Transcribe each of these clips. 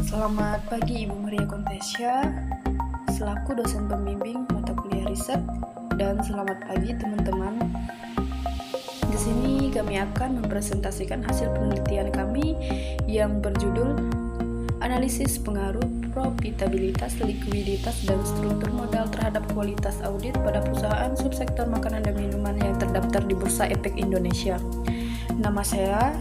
Selamat pagi Ibu Maria Kontesya, selaku dosen pembimbing mata kuliah riset, dan selamat pagi teman-teman. Di sini kami akan mempresentasikan hasil penelitian kami yang berjudul Analisis Pengaruh Profitabilitas, Likuiditas, dan Struktur Modal terhadap Kualitas Audit pada Perusahaan Subsektor Makanan dan Minuman yang terdaftar di Bursa Efek Indonesia. Nama saya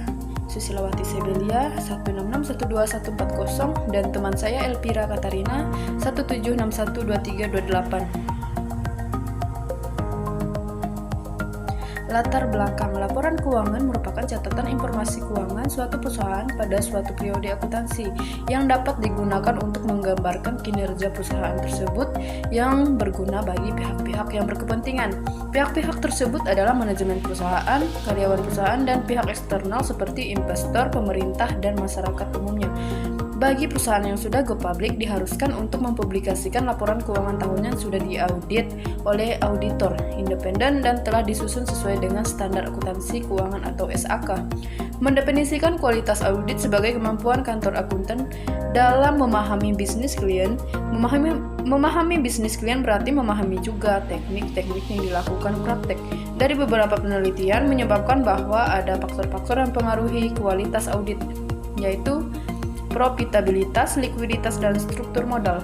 Susilawati Sebelia 166124140 dan teman saya Elvira Katarina 17612328. Latar belakang laporan keuangan merupakan catatan informasi keuangan suatu perusahaan pada suatu periode akuntansi yang dapat digunakan untuk menggambarkan kinerja perusahaan tersebut yang berguna bagi pihak-pihak yang berkepentingan. Pihak-pihak tersebut adalah manajemen perusahaan, karyawan perusahaan, dan pihak eksternal seperti investor, pemerintah, dan masyarakat umumnya. Bagi perusahaan yang sudah go public diharuskan untuk mempublikasikan laporan keuangan tahunan yang sudah diaudit oleh auditor independen dan telah disusun sesuai dengan standar akuntansi keuangan atau SAK. Mendefinisikan kualitas audit sebagai kemampuan kantor akuntan dalam memahami bisnis klien. Memahami bisnis klien berarti memahami juga teknik-teknik yang dilakukan praktek. Dari beberapa penelitian menyebabkan bahwa ada faktor-faktor yang mempengaruhi kualitas audit, yaitu profitabilitas, likuiditas, dan struktur modal.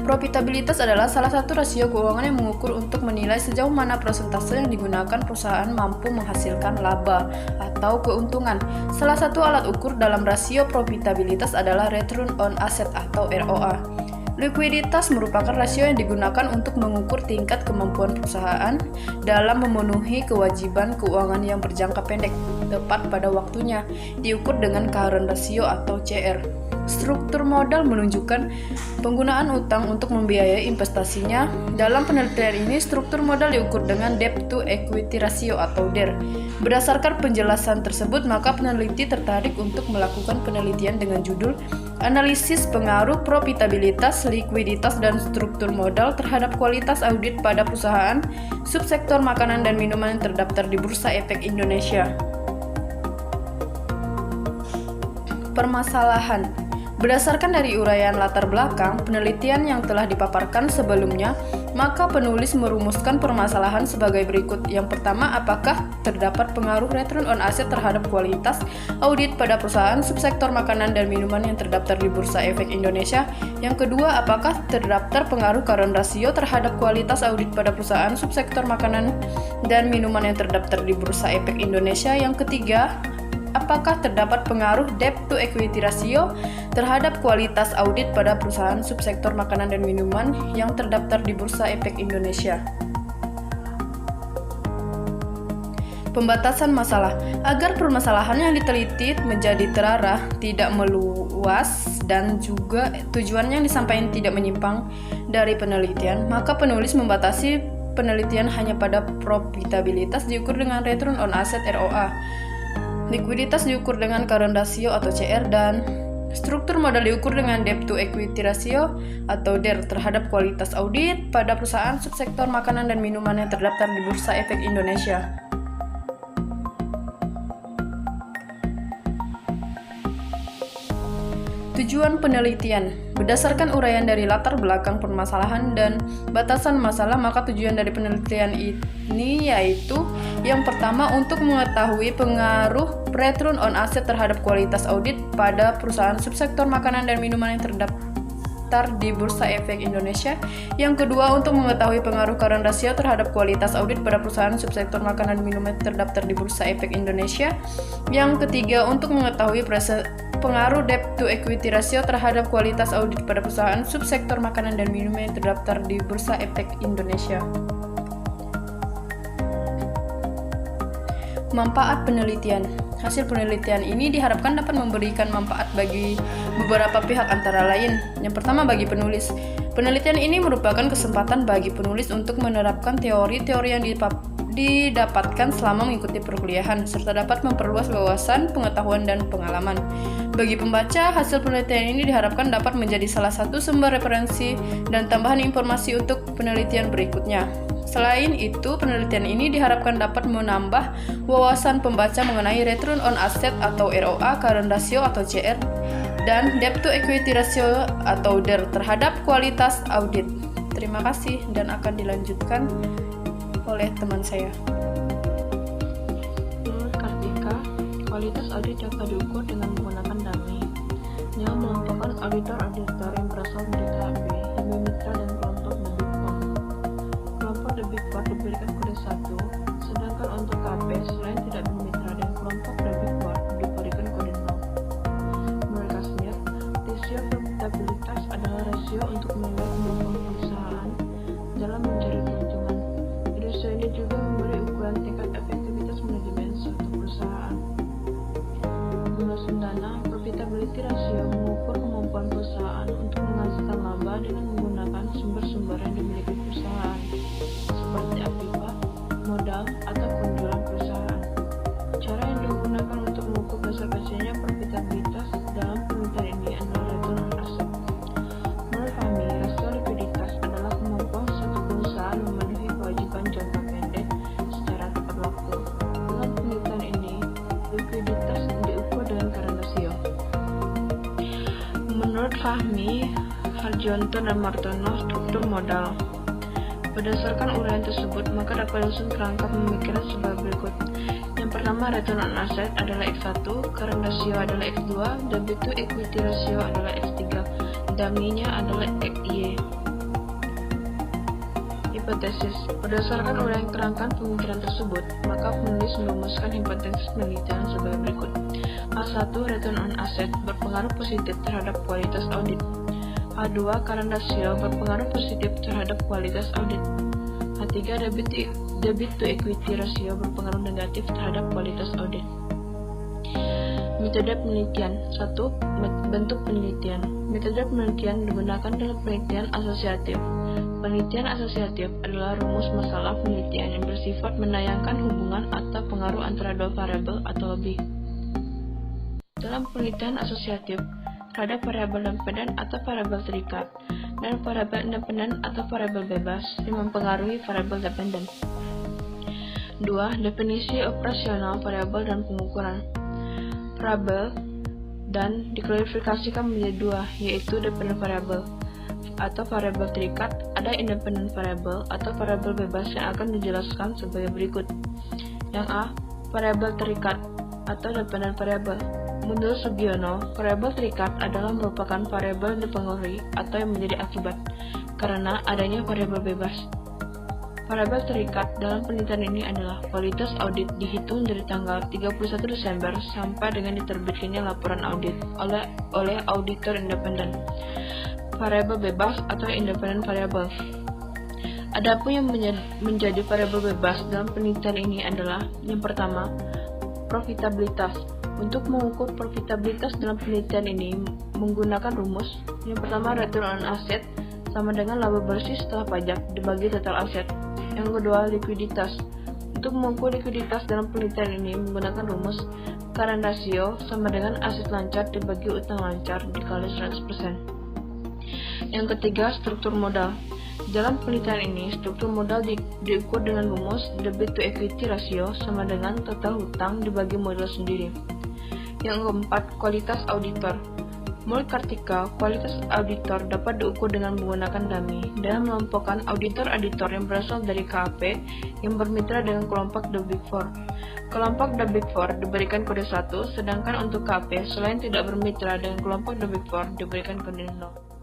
Profitabilitas adalah salah satu rasio keuangan yang mengukur untuk menilai sejauh mana persentase yang digunakan perusahaan mampu menghasilkan laba atau keuntungan. Salah satu alat ukur dalam rasio profitabilitas adalah Return on Asset atau ROA. Likuiditas merupakan rasio yang digunakan untuk mengukur tingkat kemampuan perusahaan dalam memenuhi kewajiban keuangan yang berjangka pendek tepat pada waktunya, diukur dengan current ratio atau CR. Struktur modal menunjukkan penggunaan utang untuk membiayai investasinya. Dalam penelitian ini, struktur modal diukur dengan Debt to Equity Ratio atau DER. Berdasarkan penjelasan tersebut, maka peneliti tertarik untuk melakukan penelitian dengan judul Analisis Pengaruh Profitabilitas, Likuiditas, dan Struktur Modal terhadap Kualitas Audit pada Perusahaan Subsektor Makanan dan Minuman yang terdaftar di Bursa Efek Indonesia. Permasalahan. Berdasarkan dari uraian latar belakang penelitian yang telah dipaparkan sebelumnya, maka penulis merumuskan permasalahan sebagai berikut. Yang pertama, apakah terdapat pengaruh return on asset terhadap kualitas audit pada perusahaan subsektor makanan dan minuman yang terdaftar di Bursa Efek Indonesia? Yang kedua, apakah terdapat pengaruh current ratio terhadap kualitas audit pada perusahaan subsektor makanan dan minuman yang terdaftar di Bursa Efek Indonesia? Yang ketiga, apakah terdapat pengaruh Debt to Equity Ratio terhadap kualitas audit pada perusahaan subsektor makanan dan minuman yang terdaftar di Bursa Efek Indonesia? Pembatasan masalah. Agar permasalahan yang diteliti menjadi terarah, tidak meluas, dan juga tujuan yang disampaikan tidak menyimpang dari penelitian, maka penulis membatasi penelitian hanya pada profitabilitas diukur dengan Return on Asset ROA. Likuiditas diukur dengan current ratio atau CR, dan struktur modal diukur dengan Debt to Equity Ratio atau DER terhadap kualitas audit pada perusahaan subsektor makanan dan minuman yang terdaftar di Bursa Efek Indonesia. Tujuan penelitian. Berdasarkan uraian dari latar belakang permasalahan dan batasan masalah, maka tujuan dari penelitian ini yaitu yang pertama, untuk mengetahui pengaruh return on asset terhadap kualitas audit pada perusahaan subsektor makanan dan minuman yang terdaftar di Bursa Efek Indonesia. Yang kedua, untuk mengetahui pengaruh current ratio terhadap kualitas audit pada perusahaan subsektor makanan dan minuman yang terdaftar di Bursa Efek Indonesia. Yang ketiga, untuk mengetahui pengaruh Debt to Equity Ratio terhadap kualitas audit pada perusahaan subsektor makanan dan minuman yang terdaftar di Bursa Efek Indonesia. Manfaat penelitian. Hasil penelitian ini diharapkan dapat memberikan manfaat bagi beberapa pihak, antara lain. Yang pertama, bagi penulis. Penelitian ini merupakan kesempatan bagi penulis untuk menerapkan teori-teori yang didapatkan selama mengikuti perkuliahan, serta dapat memperluas wawasan, pengetahuan, dan pengalaman. Bagi pembaca, hasil penelitian ini diharapkan dapat menjadi salah satu sumber referensi dan tambahan informasi untuk penelitian berikutnya. Selain itu, penelitian ini diharapkan dapat menambah wawasan pembaca mengenai Return on Asset atau ROA, Current Ratio atau CR, dan Debt to Equity Ratio atau DER terhadap kualitas audit. Terima kasih dan akan dilanjutkan oleh teman saya. Menurut Kartika, kualitas audit dapat diukur dengan menggunakan dummy yang melompokan auditor-auditor yang berasal dari KAP, yang mitra dan kelompok The Big Four. Kelompok The Big Four diberikan kode 1, sedangkan untuk KAP selain tidak bermitra dan kelompok The Big Four diberikan kode 0. Menurut Kasmir, rasio profitabilitas adalah rasio untuk menilai kemampuan perusahaan dalam mencari keuntungan. Rasio ini juga memberi ukuran tingkat efektivitas manajemen suatu perusahaan. Menurut Sundana, profitability ratio mengukur kemampuan perusahaan untuk menghasilkan laba dengan menggunakan sumber-sumber yang dimiliki perusahaan, seperti aktiva, modal, atau penjualan perusahaan. Cara yang digunakan untuk mengukur dasar kecilnya profitabilitas dalam penelitian ini adalah return on asset. Menurut kami, rasio likuiditas adalah kemampuan suatu perusahaan memenuhi kewajiban jangka pendek secara tepat waktu. Dalam penelitian ini, likuiditas diukur dengan current ratio. Menurut Fahmi, Harjonto, dan Martono, struktur modal. Berdasarkan uraian tersebut, maka dapat disusun kerangka pemikiran sebagai berikut. Yang pertama, return on asset adalah X1, current ratio adalah X2, debt to equity ratio adalah X3, dummy-nya adalah XY. Hipotesis. Berdasarkan uraian kerangka pemikiran tersebut, maka penulis merumuskan hipotesis penelitian sebagai berikut. A1, return on asset berpengaruh positif terhadap kualitas audit. A2, current ratio berpengaruh positif terhadap kualitas audit. A3, debit to equity ratio berpengaruh negatif terhadap kualitas audit. Metode penelitian. 1. Bentuk penelitian. Metode penelitian digunakan dalam penelitian asosiatif. Penelitian asosiatif adalah rumus masalah penelitian yang bersifat menayangkan hubungan atau pengaruh antara dua variabel atau lebih. Dalam penelitian asosiatif, terhadap variabel dependen atau variabel terikat, dan variabel independen atau variabel bebas yang mempengaruhi variabel dependen. 2. Definisi operasional variabel dan pengukuran. Variabel dan diklasifikasikan menjadi dua, yaitu dependent variable atau variabel terikat, ada independent variable atau variabel bebas yang akan dijelaskan sebagai berikut. Yang A, variabel terikat atau dependent variable. Menurut Sugiono, variabel terikat adalah merupakan variabel yang dipengaruhi atau yang menjadi akibat karena adanya variabel bebas. Variabel terikat dalam penelitian ini adalah kualitas audit dihitung dari tanggal 31 Desember sampai dengan diterbitkannya laporan audit oleh auditor independen. Variabel bebas atau independent variable. Adapun yang menjadi variabel bebas dalam penelitian ini adalah yang pertama, profitabilitas. Untuk mengukur profitabilitas dalam penelitian ini menggunakan rumus. Yang pertama, return on asset sama dengan laba bersih setelah pajak dibagi total aset. Yang kedua, likuiditas. Untuk mengukur likuiditas dalam penelitian ini menggunakan rumus current ratio sama dengan aset lancar dibagi utang lancar dikali 100%. Yang ketiga, struktur modal. Dalam penelitian ini, struktur modal diukur dengan rumus debit to equity ratio sama dengan total hutang dibagi modal sendiri. Yang keempat, kualitas auditor. Menurut Kartika, kualitas auditor dapat diukur dengan menggunakan dummy dan melompokan auditor-auditor yang berasal dari KAP yang bermitra dengan kelompok The Big Four. Kelompok The Big Four diberikan kode 1, sedangkan untuk KAP selain tidak bermitra dengan kelompok The Big Four diberikan kode 0.